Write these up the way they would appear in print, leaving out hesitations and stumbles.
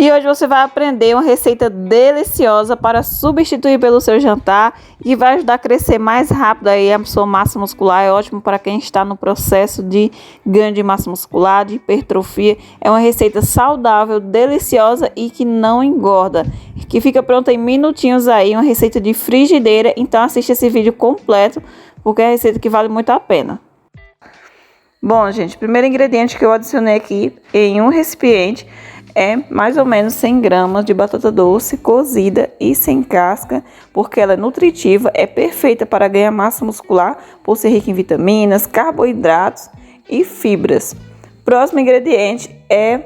E hoje você vai aprender uma receita deliciosa para substituir pelo seu jantar e vai ajudar a crescer mais rápido aí a sua massa muscular. É ótimo para quem está no processo de ganho de massa muscular, de hipertrofia. É uma receita saudável, deliciosa e que não engorda, que fica pronta em minutinhos aí, uma receita de frigideira. Então assista esse vídeo completo, porque é uma receita que vale muito a pena. Bom, gente, o primeiro ingrediente que eu adicionei aqui em um recipiente é mais ou menos 100 gramas de batata doce cozida e sem casca, porque ela é nutritiva, é perfeita para ganhar massa muscular, por ser rica em vitaminas, carboidratos e fibras. Próximo ingrediente é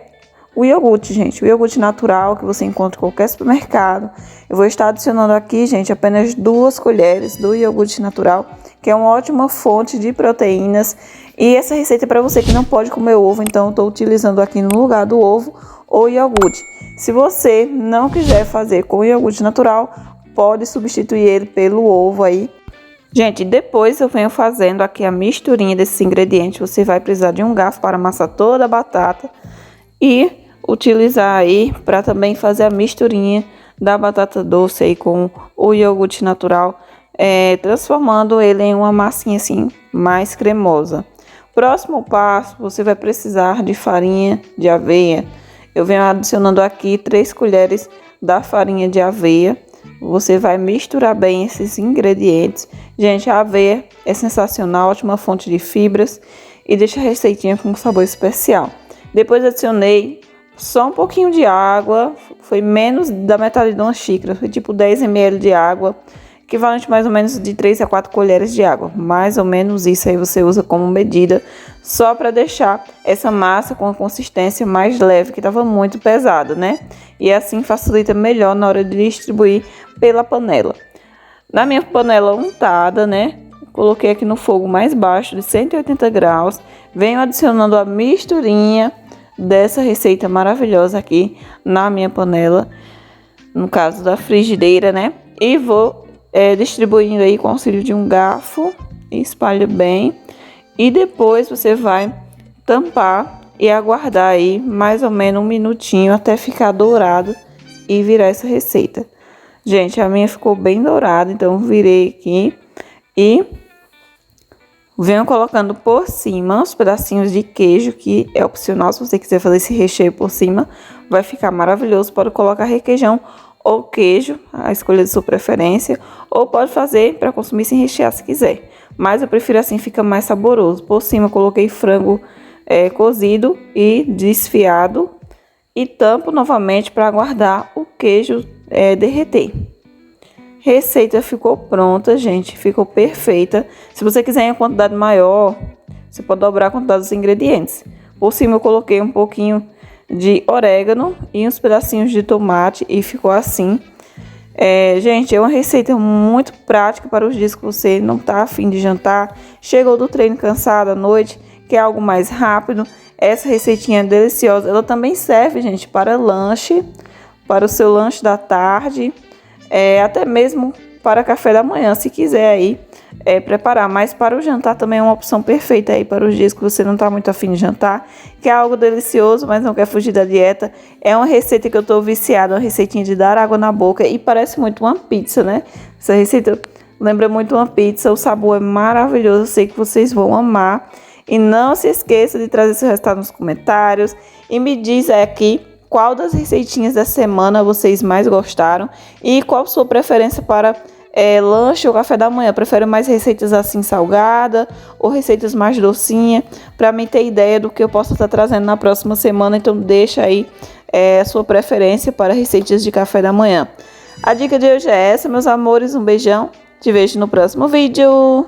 o iogurte, gente. O iogurte natural que você encontra em qualquer supermercado. Eu vou estar adicionando aqui, gente, apenas 2 colheres do iogurte natural, que é uma ótima fonte de proteínas. E essa receita é para você que não pode comer ovo, então eu estou utilizando aqui no lugar do ovo ou iogurte. Se você não quiser fazer com iogurte natural, pode substituir ele pelo ovo aí. Gente, depois eu venho fazendo aqui a misturinha desses ingredientes. Você vai precisar de um garfo para amassar toda a batata e utilizar aí para também fazer a misturinha da batata doce aí com o iogurte natural, transformando ele em uma massinha assim mais cremosa. Próximo passo, você vai precisar de farinha de aveia. Eu venho adicionando aqui 3 colheres da farinha de aveia. Você vai misturar bem esses ingredientes. Gente, a aveia é sensacional, ótima fonte de fibras e deixa a receitinha com um sabor especial. Depois adicionei só um pouquinho de água, foi menos da metade de uma xícara, foi tipo 10 ml de água, equivalente mais ou menos de 3 a 4 colheres de água. Mais ou menos isso aí você usa como medida, só para deixar essa massa com a consistência mais leve, que estava muito pesada, né? E assim facilita melhor na hora de distribuir pela panela. Na minha panela untada, né? Coloquei aqui no fogo mais baixo de 180 graus. Venho adicionando a misturinha dessa receita maravilhosa aqui na minha panela, no caso da frigideira, né? E vou distribuindo aí com o auxílio de um garfo, espalha bem e depois você vai tampar e aguardar aí mais ou menos um minutinho até ficar dourado e virar essa receita. Gente, a minha ficou bem dourada, então virei aqui e venho colocando por cima os pedacinhos de queijo, que é opcional. Se você quiser fazer esse recheio por cima, vai ficar maravilhoso. Pode colocar requeijão ou queijo, a escolha de sua preferência, ou pode fazer para consumir sem rechear se quiser. Mas eu prefiro assim, fica mais saboroso. Por cima eu coloquei frango cozido e desfiado e tampo novamente para aguardar o queijo derreter. Receita ficou pronta, gente, ficou perfeita. Se você quiser em quantidade maior, você pode dobrar a quantidade dos ingredientes. Por cima eu coloquei um pouquinho de orégano e uns pedacinhos de tomate e ficou assim. Gente, é uma receita muito prática para os dias que você não está afim de jantar, chegou do treino cansado à noite, quer algo mais rápido. Essa receitinha é deliciosa. Ela também serve, gente, para lanche, para o seu lanche da tarde, até mesmo para café da manhã, se quiser aí preparar. Mas para o jantar também é uma opção perfeita aí para os dias que você não está muito afim de jantar, que é algo delicioso, mas não quer fugir da dieta. É uma receita que eu estou viciada, uma receitinha de dar água na boca e parece muito uma pizza, né? Essa receita lembra muito uma pizza, o sabor é maravilhoso, eu sei que vocês vão amar. E não se esqueça de trazer seu resultado nos comentários e me diz aqui qual das receitinhas da semana vocês mais gostaram e qual sua preferência para lanche ou café da manhã. Prefere mais receitas assim salgada ou receitas mais docinha? Para mim ter ideia do que eu posso estar trazendo na próxima semana. Então deixa aí a sua preferência para receitas de café da manhã. A dica de hoje é essa, meus amores. Um beijão. Te vejo no próximo vídeo.